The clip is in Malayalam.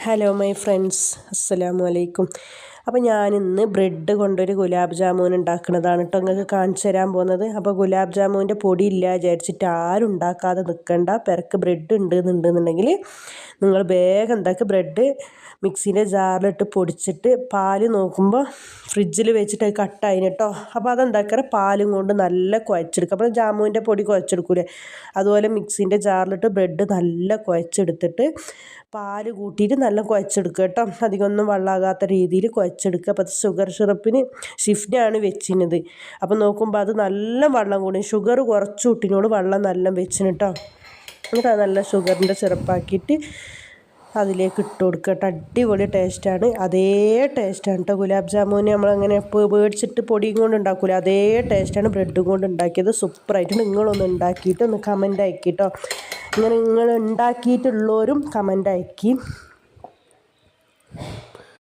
ഹലോ മൈ ഫ്രണ്ട്സ്, അസ്സലാമു അലൈക്കും. അപ്പോൾ ഞാനിന്ന് ബ്രെഡ് കൊണ്ടൊരു ഗുലാബ് ജാമുൻ ഉണ്ടാക്കുന്നതാണ് കേട്ടോ നിങ്ങൾക്ക് കാണിച്ചു തരാൻ പോകുന്നത്. അപ്പോൾ ഗുലാബ് ജാമുൻ്റെ പൊടി ഇല്ല വിചാരിച്ചിട്ട് ആരും ഉണ്ടാക്കാതെ നിൽക്കണ്ട. പെരക്ക് ബ്രെഡ് ഉണ്ടെന്നുണ്ടെങ്കിൽ നിങ്ങൾ വേഗം എന്താക്കുക, ബ്രെഡ് മിക്സീൻ്റെ ജാറിലിട്ട് പൊടിച്ചിട്ട് പാല് നോക്കുമ്പോൾ ഫ്രിഡ്ജിൽ വെച്ചിട്ട് അത് കട്ടായിന് കേട്ടോ. അപ്പോൾ അതെന്താക്കുക, പാലും കൊണ്ട് നല്ല കുഴച്ചെടുക്കുക. അപ്പോൾ ജാമുവിൻ്റെ പൊടി കുഴച്ചെടുക്കൂലേ, അതുപോലെ മിക്സീൻ്റെ ജാറിലിട്ട് ബ്രെഡ് നല്ല കുഴച്ചെടുത്തിട്ട് പാല് കൂട്ടിയിട്ട് നല്ല കുഴച്ചെടുക്കുക കേട്ടോ. അധികമൊന്നും വെള്ളമാകാത്ത രീതിയിൽ കുഴച്ചെടുക്കുക. അപ്പോൾ അത് ഷുഗർ സിറപ്പിന് ഷിഫ്റ്റാണ് വെച്ചിരുന്നത്. അപ്പോൾ നോക്കുമ്പോൾ അത് നല്ല വെള്ളം കൂടി, ഷുഗർ കുറച്ച് കൂട്ടിനോട് വെള്ളം നല്ല വെച്ചിന് കേട്ടോ. എന്നിട്ട് അത് നല്ല ഷുഗറിൻ്റെ സിറപ്പാക്കിയിട്ട് അതിലേക്ക് ഇട്ട് കൊടുക്കുക കേട്ടോ. അടിപൊളി ടേസ്റ്റാണ്. അതേ ടേസ്റ്റാണ് കേട്ടോ ഗുലാബ് ജാമുന് നമ്മളങ്ങനെ മേടിച്ചിട്ട് പൊടിയും കൊണ്ട് ഉണ്ടാക്കൂല, അതേ ടേസ്റ്റാണ് ബ്രെഡും കൊണ്ട് ഉണ്ടാക്കിയത്. സൂപ്പറായിട്ട് നിങ്ങളൊന്ന് ഉണ്ടാക്കിയിട്ട് ഒന്ന് കമൻ്റ് അയക്കി കേട്ടോ. ഇങ്ങനെ നിങ്ങൾ ഉണ്ടാക്കിയിട്ടുള്ളവരും കമൻ്റ് അയക്കി.